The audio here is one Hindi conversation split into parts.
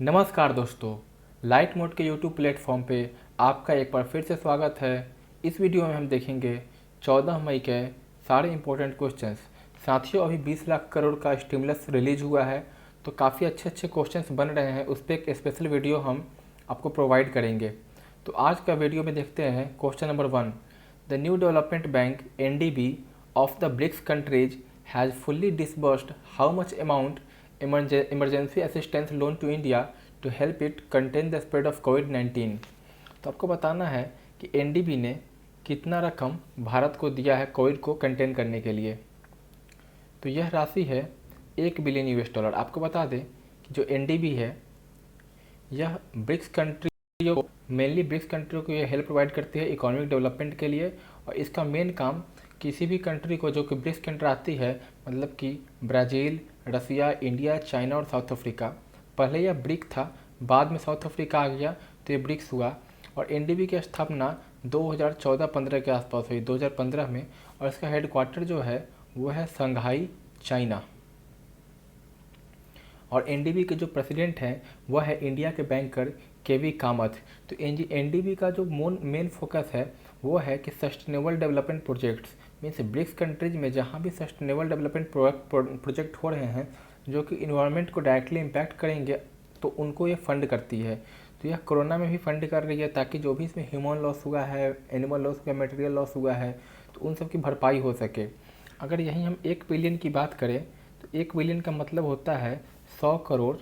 नमस्कार दोस्तों, लाइट मोड के यूट्यूब प्लेटफॉर्म पे आपका एक बार फिर से स्वागत है। इस वीडियो में हम देखेंगे 14 मई के सारे इंपॉर्टेंट क्वेश्चंस। साथियों, अभी 20 लाख करोड़ का स्टिमुलस रिलीज हुआ है, तो काफ़ी अच्छे अच्छे क्वेश्चंस बन रहे हैं। उस पर एक स्पेशल वीडियो हम आपको प्रोवाइड करेंगे। तो आज का वीडियो में देखते हैं question number 1। The new development bank (NDB) of the BRICS countries has fully disbursed how much amount emergency assistance loan to India to help it contain the spread of कोविड-19। तो आपको बताना है कि एनडीबी ने कितना रकम भारत को दिया है कोविड को कंटेन करने के लिए। तो यह राशि है $1 बिलियन। आपको बता दें कि जो एनडीबी है यह ब्रिक्स कंट्रियों को मेनली ब्रिक्स कंट्रियों को यह हेल्प प्रोवाइड करती है इकोनॉमिक डेवलपमेंट के लिए। और इसका मेन काम किसी भी कंट्री को जो कि ब्रिक्स कंट्री आती है, मतलब कि ब्राज़ील, रसिया, इंडिया, चाइना और साउथ अफ्रीका। पहले यह ब्रिक था, बाद में साउथ अफ्रीका आ गया तो ये ब्रिक्स हुआ। और एनडीबी की स्थापना 2014-15 के आसपास हुई, 2015 में। और इसका हेडक्वार्टर जो है वो है शंघाई, चाइना। और एनडीबी के जो प्रेसिडेंट हैं वह है इंडिया के बैंकर केवी कामथ। तो एनडीबी का जो मेन फोकस है वो है कि sustainable development projects, means BRICS countries में जहाँ भी सस्टेनेबल डेवलपमेंट प्रोजेक्ट हो रहे हैं जो कि इन्वायरमेंट को डायरेक्टली इम्पैक्ट करेंगे, तो उनको ये फंड करती है। तो यह कोरोना में भी फंड कर रही है ताकि जो भी इसमें ह्यूमन लॉस हुआ है, एनिमल लॉस हुआ है, मटेरियल लॉस हुआ है, तो उन सब की भरपाई हो सके। अगर यहीं हम 1 बिलियन की बात करें तो 1 बिलियन का मतलब होता है 100 करोड़।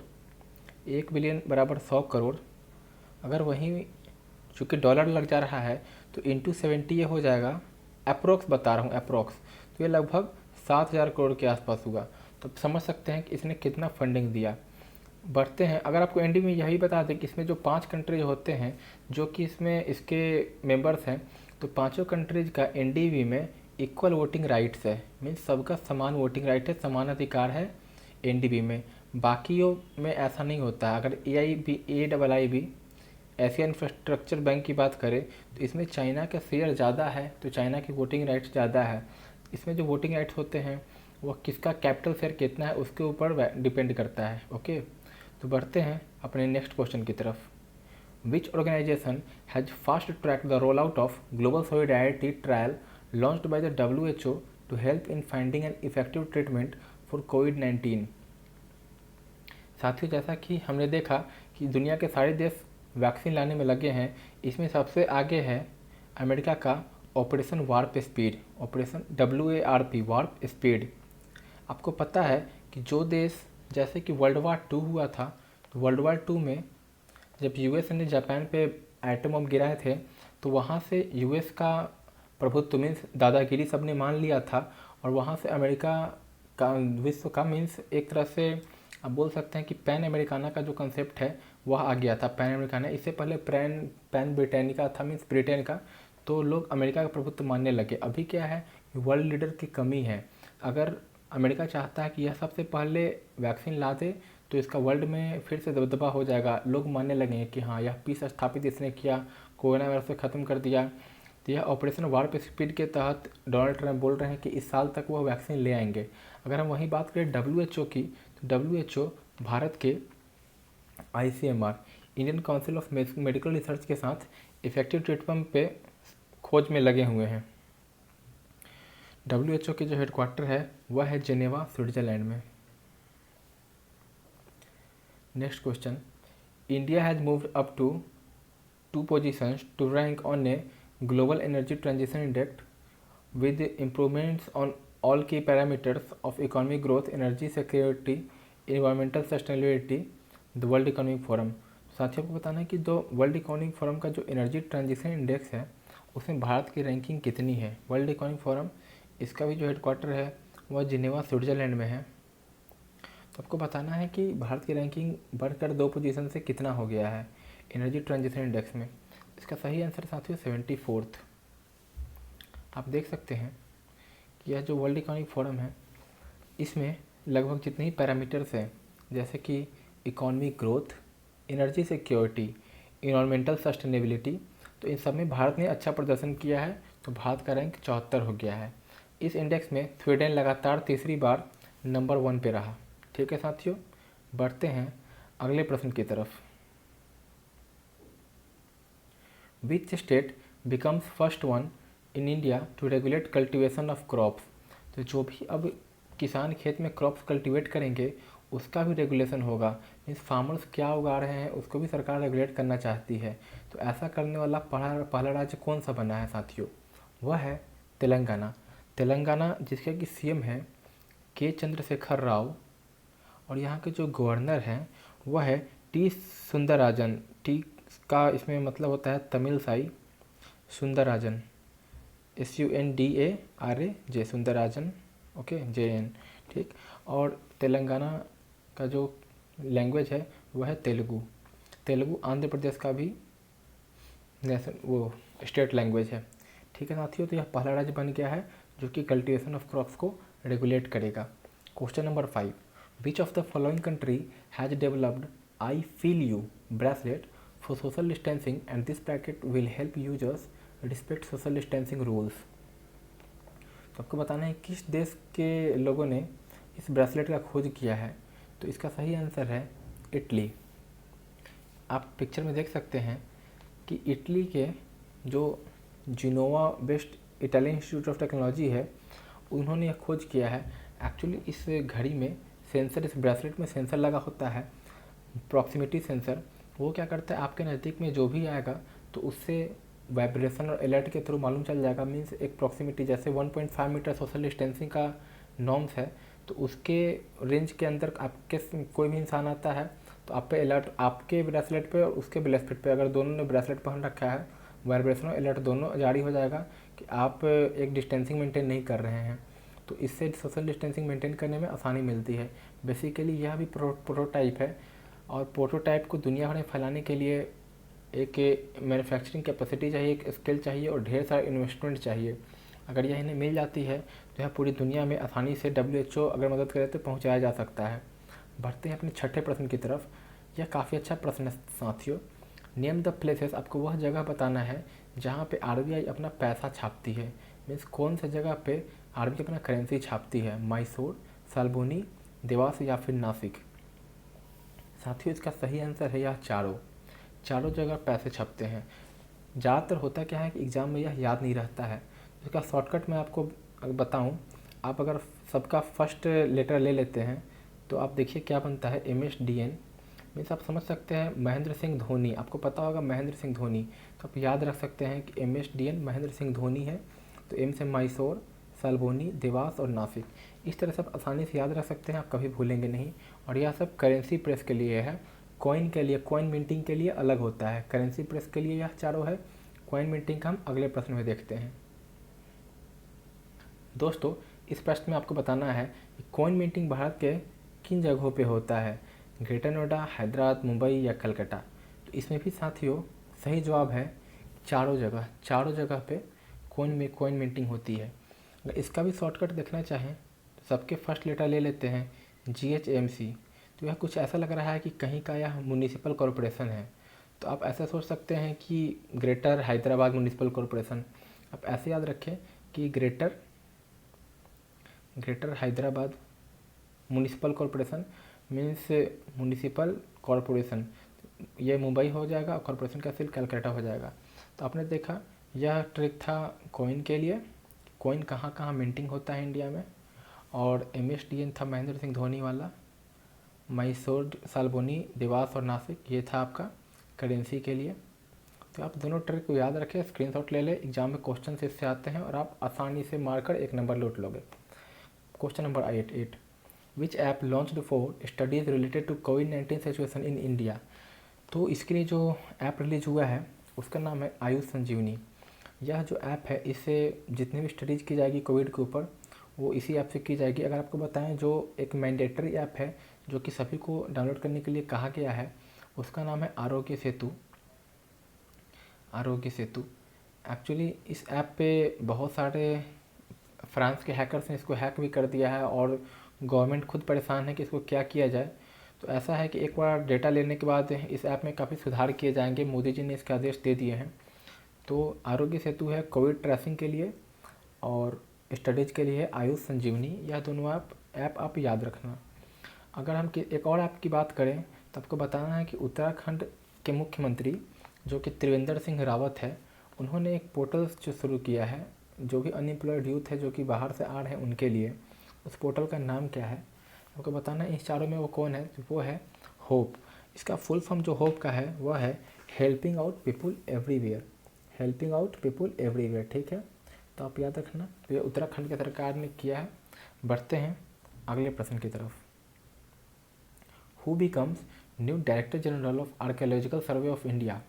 1 बिलियन बराबर 100 करोड़। अगर वहीं चूँकि डॉलर लग जा रहा है तो इंटू 70 ये हो जाएगा, अप्रोक्स बता रहा हूँ, अप्रोक्स। तो ये लगभग 7,000 करोड़ के आसपास हुआ। तो समझ सकते हैं कि इसने कितना फंडिंग दिया। बढ़ते हैं, अगर आपको एनडी में यही बता दें कि इसमें जो 5 कंट्रीज होते हैं जो कि इसमें इसके मेंबर्स हैं, तो पांचों कंट्रीज का एनडीबी में इक्वल वोटिंग राइट्स है। मीन्स सबका समान वोटिंग राइट है, समान अधिकार है एनडीबी में। बाकियों में ऐसा नहीं होता। अगर AIIB एशिया इंफ्रास्ट्रक्चर बैंक की बात करें तो इसमें चाइना का शेयर ज़्यादा है, तो चाइना की वोटिंग राइट्स ज़्यादा है। इसमें जो वोटिंग राइट्स होते हैं वह किसका कैपिटल शेयर कितना है उसके ऊपर डिपेंड करता है। ओके, तो बढ़ते हैं अपने नेक्स्ट क्वेश्चन की तरफ। Which organisation has fast track the roll out of global solidarity trial launched by the WHO to help in finding an effective treatment for कोविड-19। साथियों, जैसा कि हमने देखा कि दुनिया के सारे देश वैक्सीन लाने में लगे हैं, इसमें सबसे आगे है अमेरिका का operation warp speed, operation WARP, warp speed. आपको पता है कि जो देश, जैसे कि वर्ल्ड वार 2 हुआ था, तो वर्ल्ड वार 2 में जब यूएस ने जापान पे एटम बम गिराए थे तो वहाँ से यूएस का प्रभुत्व मीन्स दादागिरी सबने मान लिया था। और वहाँ से अमेरिका का, विश्व का मीन्स एक तरह से आप बोल सकते हैं कि पैन अमेरिकाना का जो कंसेप्ट है वह आ गया था। पैन अमेरिकाना, इससे पहले पैन ब्रिटेनिका था, मीन्स ब्रिटेन का। तो लोग अमेरिका का प्रभुत्व मानने लगे। अभी क्या है, वर्ल्ड लीडर की कमी है। अगर अमेरिका चाहता है कि यह सबसे पहले वैक्सीन ला दे तो इसका वर्ल्ड में फिर से दबदबा हो जाएगा। लोग मानने लगेंगे कि हाँ, यह पीस स्थापित इसने किया, कोरोना वायरस को ख़त्म कर दिया। तो यह ऑपरेशन वार्प स्पीड के तहत डोनाल्ड ट्रंप बोल रहे हैं कि इस साल तक वह वैक्सीन ले आएंगे। अगर हम वहीं बात करें WHO की, तो WHO भारत के ICMR, Indian council of medical research के साथ इफेक्टिव ट्रीटमेंट पे खोज में लगे हुए हैं। WHO के जो हेडक्वार्टर है वह है जेनेवा, स्विट्जरलैंड में। Next question. India has moved up to 2 positions to rank on a global energy transition index with improvements on all key parameters of economic growth, energy security, environmental sustainability, the world economic forum. साथियों को बताना है कि जो वर्ल्ड इकोनॉमिक फोरम का जो एनर्जी ट्रांजिशन इंडेक्स है उसमें भारत की रैंकिंग कितनी है। वर्ल्ड इकोनॉमिक फोरम, इसका भी जो हेडक्वार्टर है वह जिनेवा, स्विट्जरलैंड में है। तो आपको बताना है कि भारत की रैंकिंग बढ़कर 2 पोजीशन से कितना हो गया है एनर्जी ट्रांजिशन इंडेक्स में। इसका सही आंसर साथियों 74th। आप देख सकते हैं कि यह जो वर्ल्ड इकोनॉमिक फोरम है इसमें लगभग जितने ही पैरामीटर्स हैं, जैसे कि economic growth, energy security, environmental sustainability, तो इन सब में भारत ने अच्छा प्रदर्शन किया है। तो भारत का रैंक 74 हो गया है। इस इंडेक्स में स्वीडन लगातार तीसरी बार नंबर 1 पे रहा। ठीक है साथियों, बढ़ते हैं अगले प्रश्न की तरफ। Which state becomes first one in India to regulate cultivation of crops. तो जो भी अब किसान खेत में क्रॉप्स कल्टीवेट करेंगे उसका भी रेगुलेशन होगा। मीन्स फार्मर्स क्या उगा रहे हैं उसको भी सरकार रेगुलेट करना चाहती है। तो ऐसा करने वाला पहला राज्य कौन सा बना है साथियों? वह है तेलंगाना। तेलंगाना जिसके कि सीएम है के चंद्रशेखर राव, और यहाँ के जो गवर्नर हैं वह है टी सुंदरराजन। टी का इसमें मतलब होता है Tamilisai Soundararajan, SUNDARAJ Soundararajan, okay JN, ठीक। और तेलंगाना का जो लैंग्वेज है वह है तेलुगु। तेलुगु आंध्र प्रदेश का भी वो स्टेट लैंग्वेज है, ठीक है साथियों। तो यह पहला राज्य बन गया है जो कि कल्टीवेशन ऑफ क्रॉप्स को रेगुलेट करेगा। Question number 5, which of the following country has developed I feel you bracelet for social distancing and this packet will help users respect social distancing rules. तो आपको बताना है किस देश के लोगों ने इस ब्रेसलेट का खोज किया है। तो इसका सही आंसर है इटली। आप पिक्चर में देख सकते हैं कि इटली के जो Genova based Italian Institute of Technology है उन्होंने यह खोज किया है। एक्चुअली इस घड़ी में सेंसर, इस ब्रेसलेट में सेंसर लगा होता है, प्रॉक्सिमिटी सेंसर। वो क्या करता है आपके नज़दीक में जो भी आएगा तो उससे वाइब्रेशन और अलर्ट के थ्रू मालूम चल जाएगा। मीन्स एक प्रॉक्सिमिटी जैसे 1.5 मीटर सोशल डिस्टेंसिंग का नॉर्म्स है तो उसके रेंज के अंदर आपके कोई भी इंसान आता है तो आप पे अलर्ट, आपके ब्रेसलेट पे और उसके ब्रेसलेट पे अगर दोनों ने ब्रेसलेट पहन रखा है वाइब्रेशन और अलर्ट दोनों जारी हो जाएगा कि आप एक डिस्टेंसिंग मेंटेन नहीं कर रहे हैं। तो इससे सोशल डिस्टेंसिंग मेंटेन करने में आसानी मिलती है। बेसिकली यह भी प्रोटोटाइप है और प्रोटोटाइप को दुनिया भर में फैलाने के लिए एक मैन्युफैक्चरिंग कैपेसिटी चाहिए, एक स्किल चाहिए और ढेर सारा इन्वेस्टमेंट चाहिए। अगर यह इन्हें मिल जाती है तो यह पूरी दुनिया में आसानी से WHO अगर मदद करे तो पहुंचाया जा सकता है। बढ़ते हैं अपने छठे प्रश्न की तरफ। यह काफ़ी अच्छा प्रश्न है साथियों। नेम द प्लेसेस, आपको वह जगह बताना है जहाँ पे RBI अपना पैसा छापती है। मीन्स कौन सा जगह पे RBI अपना करेंसी छापती है? मैसूर, साल्बोनी, देवास या फिर नासिक। साथियों इसका सही आंसर है यह चारों जगह पैसे छपते हैं। ज़्यादातर होता क्या है कि एग्ज़ाम में यह याद नहीं रहता है। इसका शॉर्टकट मैं आपको बताऊं, आप अगर सबका फर्स्ट लेटर ले लेते हैं तो आप देखिए क्या बनता है MSDN। मीन्स आप समझ सकते हैं महेंद्र सिंह धोनी, आपको पता होगा महेंद्र सिंह धोनी, तो आप याद रख सकते हैं कि MSDN महेंद्र सिंह धोनी है। तो M से मैसूर, साल्बोनी, देवास और नासिक। इस तरह से आप आसानी से याद रख सकते हैं, आप कभी भूलेंगे नहीं। और यह सब करेंसी प्रेस के लिए है। कॉइन के लिए, कॉइन मिंटिंग के लिए अलग होता है। करेंसी प्रेस के लिए यह चारों है, कॉइन मिंटिंग का हम अगले प्रश्न में देखते हैं। दोस्तों इस प्रश्न में आपको बताना है कि कॉइन मिंटिंग भारत के किन जगहों पे होता है? ग्रेटर नोएडा, हैदराबाद, मुंबई या कलकत्ता। तो इसमें भी साथियों सही जवाब है चारों जगह पे कॉइन मिंटिंग होती है। अगर इसका भी शॉर्टकट देखना चाहें तो सबके फर्स्ट लेटर ले लेते हैं GHMC। तो यह कुछ ऐसा लग रहा है कि कहीं का यह म्यूनिसिपल कॉरपोरेशन है। तो आप ऐसा सोच सकते हैं कि ग्रेटर हैदराबाद म्यूनिसिपल कॉरपोरेशन। आप ऐसे याद रखें कि greater Hyderabad municipal corporation means municipal corporation, ये मुंबई हो जाएगा और कॉरपोरेशन का सिर्फ कलकत्ता हो जाएगा। तो आपने देखा यह ट्रिक था कॉइन के लिए, कॉइन कहाँ कहाँ मिंटिंग होता है इंडिया में। और MSDN था महेंद्र सिंह धोनी वाला, मैसूर, साल्बोनी, देवास और नासिक ये था आपका करेंसी के लिए। तो आप दोनों ट्रिक को याद रखें, स्क्रीनशॉट ले लें, एग्जाम में क्वेश्चन से इससे आते हैं और आप आसानी से मारकर 1 नंबर लूट लोगे। Question number 8, which app launched for studies related to कोविड-19 सिचुएशन इन इंडिया। तो इसके लिए जो ऐप रिलीज हुआ है उसका नाम है आयुष संजीवनी। यह जो ऐप है इससे जितनी भी स्टडीज़ की जाएगी कोविड के ऊपर वो इसी ऐप से की जाएगी। अगर आपको बताएं जो एक मैंडेटरी ऐप है जो कि सभी को डाउनलोड करने के लिए कहा गया है उसका नाम है आरोग्य सेतु। एक्चुअली इस ऐप पे बहुत सारे फ्रांस के हैकर्स ने इसको हैक भी कर दिया है और गवर्नमेंट खुद परेशान है कि इसको क्या किया जाए। तो ऐसा है कि एक बार डेटा लेने के बाद इस ऐप में काफ़ी सुधार किए जाएंगे, मोदी जी ने इसके आदेश दे दिए हैं। तो आरोग्य सेतु है कोविड ट्रेसिंग के लिए और स्टडीज़ के लिए आयुष संजीवनी। यह दोनों ऐप आप याद रखना। अगर हम एक और ऐप की बात करें तो आपको बताना है कि उत्तराखंड के मुख्यमंत्री जो कि त्रिवेंद्र सिंह रावत है, उन्होंने एक पोर्टल जो शुरू किया है जो कि अनएम्प्लॉयड यूथ है जो कि बाहर से आ रहे हैं उनके लिए। उस पोर्टल का नाम क्या है आपको बताना है। इन चारों में वो कौन है? वो है होप। इसका फुल फॉर्म जो होप का है वह है helping out people everywhere. Helping out people everywhere, ठीक है, तो आप याद रखना। तो ये उत्तराखंड की सरकार ने किया है। बढ़ते हैं अगले प्रश्न की तरफ। Who becomes new director general of archaeological survey of India?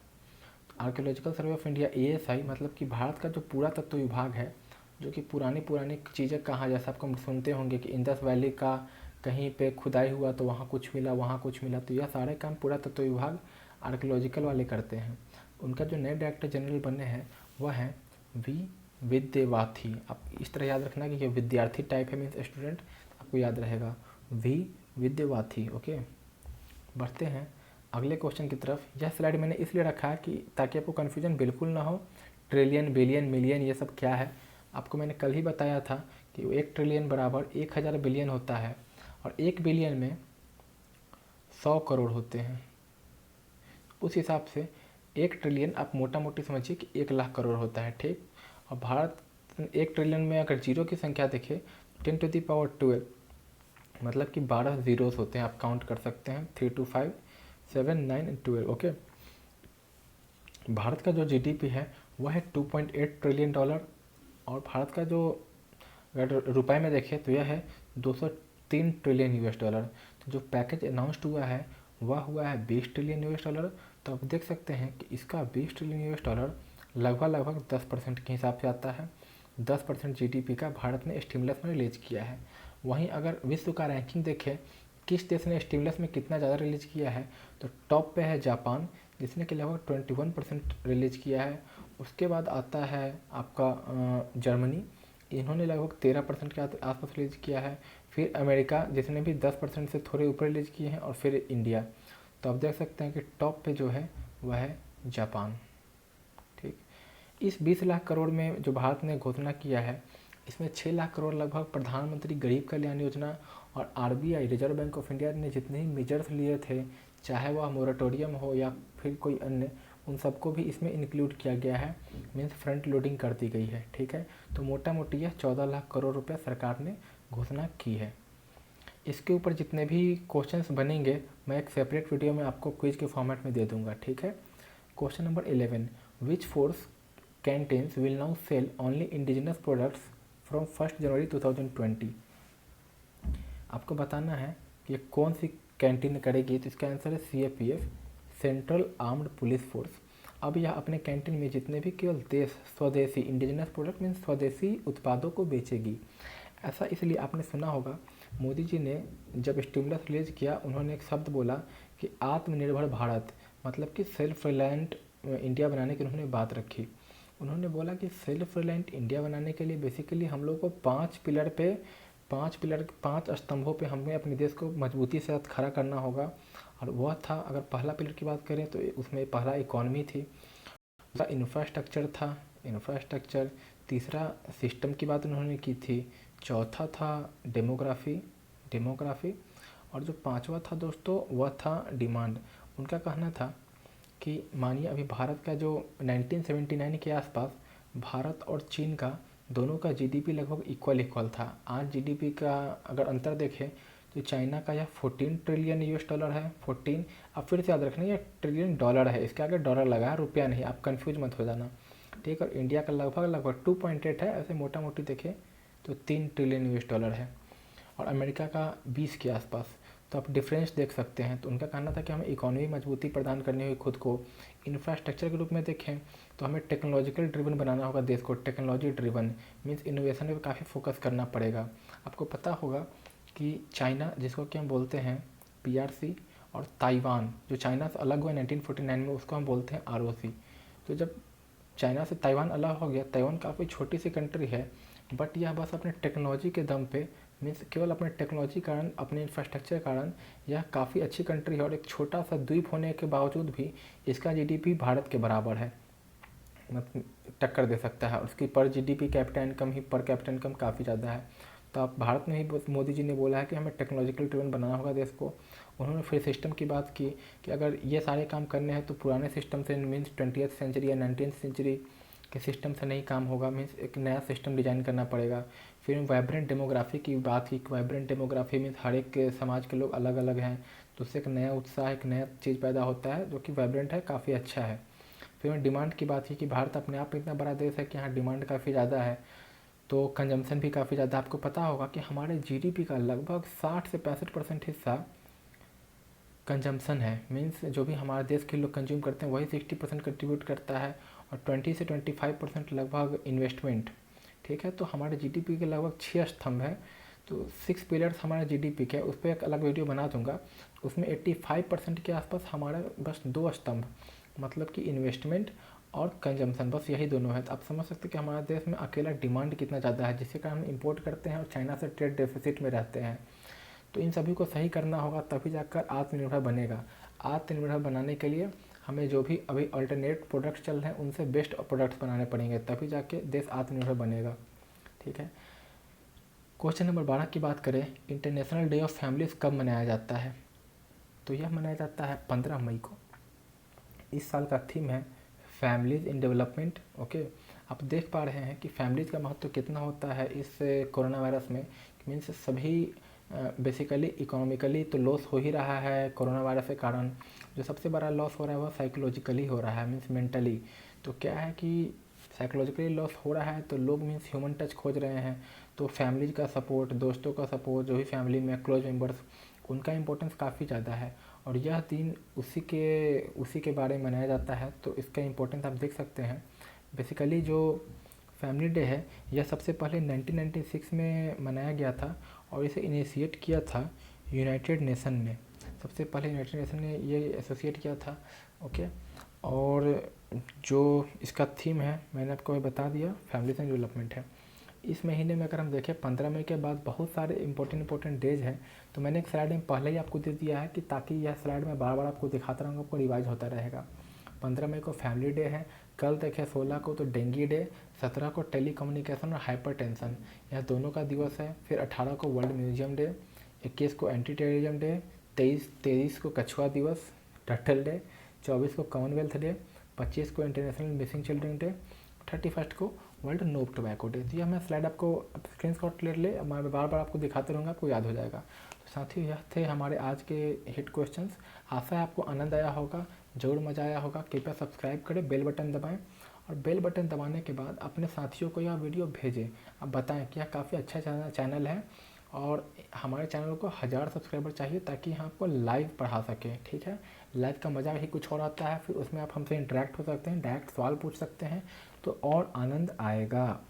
Archaeological survey of India ASI मतलब कि भारत का जो पुरातत्व विभाग है, जो कि पुरानी चीज़ें कहाँ, जैसे आपको सुनते होंगे कि इंडस वैली का कहीं पे खुदाई हुआ तो वहाँ कुछ मिला, वहाँ कुछ मिला, तो यह सारे काम पुरातत्व विभाग आर्कियोलॉजिकल वाले करते हैं। उनका जो नए डायरेक्टर जनरल बने हैं वह हैं वी विद्यावाथी। आप इस तरह याद रखना कि ये विद्यार्थी टाइप है, मीन्स स्टूडेंट, आपको याद रहेगा वी विद्यावाथी। ओके, बढ़ते हैं अगले क्वेश्चन की तरफ। यह स्लाइड मैंने इसलिए रखा है कि ताकि आपको कन्फ्यूजन बिल्कुल ना हो। ट्रिलियन, बिलियन, मिलियन ये सब क्या है, आपको मैंने कल ही बताया था कि 1 ट्रिलियन बराबर 1000 बिलियन होता है और 1 बिलियन में 100 करोड़ होते हैं। उस हिसाब से 1 ट्रिलियन आप मोटा मोटी समझिए कि 1 लाख करोड़ होता है, ठीक। और भारत 1 ट्रिलियन में अगर जीरो की संख्या देखें 10⁻12 मतलब कि 12 जीरोस होते हैं, आप काउंट कर सकते हैं 3 2 5 7 9 12। ओके, भारत का जो GDP है वह है $2.8 ट्रिलियन और भारत का जो अगर रुपए में देखें तो यह है 203 ट्रिलियन US डॉलर। तो जो पैकेज अनाउंस्ड हुआ है वह हुआ है 20 ट्रिलियन US डॉलर। तो आप देख सकते हैं कि इसका 20 ट्रिलियन US डॉलर लगभग 10% के हिसाब से आता है। 10% GDP का भारत ने स्टिमुलस में रिलीज किया है। वहीं अगर विश्व का रैंकिंग देखें किस देश ने स्टिमुलस में कितना ज़्यादा रिलीज किया है, तो टॉप पे है जापान जिसने कि लगभग 21% रिलीज किया है। उसके बाद आता है आपका जर्मनी, इन्होंने लगभग 13% के आसपास रिलीज किया है। फिर अमेरिका जिसने भी 10% से थोड़े ऊपर रिलीज किए हैं, और फिर इंडिया। तो आप देख सकते हैं कि टॉप पे जो है वह है जापान, ठीक। इस 20 लाख करोड़ में जो भारत ने घोषणा किया है, इसमें 6 लाख करोड़ लगभग प्रधानमंत्री गरीब कल्याण योजना और RBI reserve bank of India ने जितने ही मेजर्स लिए थे, चाहे वह मोरेटोरियम हो या फिर कोई अन्य, उन सबको भी इसमें इंक्लूड किया गया है, मीन्स फ्रंट लोडिंग कर दी गई है, ठीक है। तो मोटा मोटी यह 14 लाख करोड़ रुपये सरकार ने घोषणा की है। इसके ऊपर जितने भी क्वेश्चंस बनेंगे मैं एक सेपरेट वीडियो में आपको क्विज के फॉर्मेट में दे दूंगा, ठीक है। Question number 11, which force canteens will now sell only indigenous products from 1 January 2020? आपको बताना है कि ये कौन सी कैंटीन करेगी, तो इसका आंसर है CAPF, central armed police force. अब यह अपने कैंटीन में जितने भी केवल स्वदेशी इंडिजिनस प्रोडक्ट मीन्स स्वदेशी उत्पादों को बेचेगी। ऐसा इसलिए आपने सुना होगा मोदी जी ने जब स्टिमुलस रिलीज किया, उन्होंने एक शब्द बोला कि आत्मनिर्भर भारत, मतलब कि सेल्फ रिलायंट इंडिया बनाने की उन्होंने बात रखी। उन्होंने बोला कि सेल्फ रिलायंट इंडिया बनाने के लिए बेसिकली हम लोग को 5 स्तंभों पे हमें अपने देश को मजबूती से खड़ा करना होगा। और वह था, अगर पहला पिलर की बात करें तो उसमें पहला इकॉनमी थी, दूसरा इंफ्रास्ट्रक्चर था, इंफ्रास्ट्रक्चर, तीसरा सिस्टम की बात उन्होंने की थी, चौथा था डेमोग्राफी, और जो पांचवा था दोस्तों वह था डिमांड। उनका कहना था कि मानिए अभी भारत का जो 1979 के आसपास भारत और चीन का दोनों का GDP लगभग इक्वल था। आज GDP का अगर अंतर देखें तो चाइना का यह 14 ट्रिलियन US डॉलर है। 14, अब फिर से याद रखना ये ट्रिलियन डॉलर है, इसके आगे डॉलर लगा है, रुपया नहीं, आप कंफ्यूज मत हो जाना, ठीक। और इंडिया का लगभग 2.8 है, ऐसे मोटा मोटी देखें तो 3 ट्रिलियन US डॉलर है, और अमेरिका का 20 के आसपास। तो आप डिफरेंस देख सकते हैं। तो उनका कहना था कि हमें इकोनॉमी मजबूती प्रदान करनी होगी खुद को। इंफ्रास्ट्रक्चर के रूप में देखें तो हमें टेक्नोलॉजिकल ड्रिवन बनाना होगा देश को, टेक्नोलॉजी ड्रिवन मीन्स इनोवेशन पे काफ़ी फोकस करना पड़ेगा। आपको पता होगा कि चाइना जिसको कि हम बोलते हैं PRC, और ताइवान जो चाइना से अलग हुआ 1949 में, उसको हम बोलते हैं ROC। तो जब चाइना से ताइवान अलग हो गया, ताइवान काफ़ी छोटी सी कंट्री है, बट यह बस अपने टेक्नोलॉजी के दम पे, मीन्स केवल अपने टेक्नोलॉजी कारण, अपने इंफ्रास्ट्रक्चर कारण यह काफ़ी अच्छी कंट्री है। और एक छोटा सा द्वीप होने के बावजूद भी इसका GDP भारत के बराबर है, मतलब टक्कर दे सकता है। उसकी पर GDP कैपिटल इनकम ही पर कैपिटल इनकम काफ़ी ज़्यादा है। तो आप भारत में ही मोदी जी ने बोला है कि हमें टेक्नोलॉजिकल ड्रिवन बनाना होगा देश को। उन्होंने फिर सिस्टम की बात की कि अगर ये सारे काम करने हैं तो पुराने सिस्टम से मीन्स 20th सेंचुरी या 19th सेंचुरी के सिस्टम से नहीं काम होगा, मीन्स एक नया सिस्टम डिजाइन करना पड़ेगा। फिर वाइब्रेंट डेमोग्राफी की बात की। वाइब्रेंट डेमोग्राफी मीन्स हर एक समाज के लोग अलग अलग हैं, तो उससे एक नया उत्साह, एक नया चीज़ पैदा होता है जो कि वाइब्रेंट है, काफ़ी अच्छा है। फिर मैं डिमांड की बात की कि भारत अपने आप में इतना बड़ा देश है कि यहाँ डिमांड काफ़ी ज़्यादा है, तो कंजम्पशन भी काफ़ी ज़्यादा। आपको पता होगा कि हमारे जीडीपी का लगभग 60 से 65% हिस्सा कंजम्पशन है, मीन्स जो भी हमारे देश के लोग कंज्यूम करते हैं वही 60% कंट्रीब्यूट करता है, और 20 से 25% लगभग इन्वेस्टमेंट। ठीक है, तो हमारे जीडीपी के लगभग 6 स्तंभ है, तो 6 पिलर्स हमारे जीडीपी के, उस पर एक अलग वीडियो बना दूंगा। उसमें 85% के आसपास हमारा बस 2 स्तंभ, मतलब कि इन्वेस्टमेंट और कंजम्पशन, बस यही दोनों है। तो आप समझ सकते हैं कि हमारे देश में अकेला डिमांड कितना ज़्यादा है, जिसके कारण हम इंपोर्ट करते हैं और चाइना से ट्रेड डेफिसिट में रहते हैं। तो इन सभी को सही करना होगा, तभी जाकर आत्मनिर्भर बनेगा। आत्मनिर्भर बनाने के लिए हमें जो भी अभी अल्टरनेट प्रोडक्ट्स चल रहे हैं उनसे बेस्ट प्रोडक्ट्स बनाने पड़ेंगे, तभी जाके देश आत्मनिर्भर बनेगा। ठीक है, क्वेश्चन नंबर 12 की बात करें, इंटरनेशनल डे ऑफ फैमिलीज़ कब मनाया जाता है? तो यह मनाया जाता है 15 मई को। इस साल का थीम है फैमिलीज़ इन डेवलपमेंट। ओके, आप देख पा रहे हैं कि फैमिलीज़ का महत्व कितना होता है इस कोरोना वायरस में। मीन्स सभी बेसिकली इकोनॉमिकली तो लॉस हो ही रहा है कोरोना वायरस के कारण, जो सबसे बड़ा लॉस हो रहा है वह साइकोलॉजिकली हो रहा है, मीन्स मेंटली। तो क्या है कि साइकोलॉजिकली लॉस हो रहा है तो लोग मीन्स ह्यूमन टच खोज रहे हैं, तो फैमिली का सपोर्ट, दोस्तों का सपोर्ट, जो भी फैमिली में क्लोज मेंबर्स, उनका इम्पोर्टेंस काफ़ी ज़्यादा है। और यह दिन उसी के बारे में मनाया जाता है, तो इसका इम्पोर्टेंस आप देख सकते हैं। बेसिकली जो फैमिली डे है यह सबसे पहले 1996 में मनाया गया था, और इसे इनिशिएट किया था यूनाइटेड नेशन ने। सबसे पहले यूनाइटेड नेशन ने ये एसोसिएट किया था। ओके, और जो इसका थीम है मैंने आपको बता दिया, फैमिलीज एंड डेवलपमेंट है। इस महीने में अगर हम देखें 15 मई के बाद बहुत सारे इंपॉर्टेंट डेज हैं, तो मैंने एक स्लाइड में पहले ही आपको दे दिया है कि ताकि यह स्लाइड में बार बार आपको दिखाता रहूँगा, आपको रिवाइज होता रहेगा। 15 मई को फैमिली डे है, कल देखें 16 को तो डेंगू डे, 17 को टेली कम्युनिकेशन और हाइपर टेंशन, यह दोनों का दिवस है। फिर 18 को वर्ल्ड म्यूजियम डे, 21 को एंटी टेररिज्म डे, 23 को कछुआ दिवस टर्टल डे, 24 को कॉमनवेल्थ डे, 25 को इंटरनेशनल मिसिंग चिल्ड्रन डे, 31 को वर्ल्ड नो टोबैको डे। तो यह मैं स्लाइड आपको स्क्रीनशॉट ले ले, मैं बार बार आपको दिखाते रहूँगा, आपको याद हो जाएगा। तो साथियों यह थे हमारे आज के हिट क्वेश्चंस। आशा है आपको आनंद आया होगा, ज़रूर मज़ा आया होगा। कृपया सब्सक्राइब करें, बेल बटन दबाएं, और बेल बटन दबाने के बाद अपने साथियों को यह वीडियो भेजें। अब बताएं कि यह काफ़ी अच्छा चैनल है, और हमारे चैनल को 1000 सब्सक्राइबर चाहिए ताकि हम आपको लाइव पढ़ा सकें। ठीक है, लाइव का मज़ा ही कुछ और आता है, फिर उसमें आप हमसे इंटरेक्ट हो सकते हैं, डायरेक्ट सवाल पूछ सकते हैं, तो और आनंद आएगा।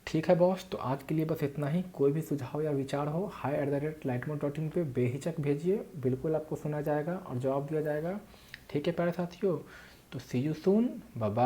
ठीक है बॉस, तो आज के लिए बस इतना ही। कोई भी सुझाव या विचार हो hi@lightmode.in पे बेहिचक भेजिए, बिल्कुल आपको सुना जाएगा और जवाब दिया जाएगा। ठीक है प्यारे साथियों, तो सी यू सून, बाय बाय।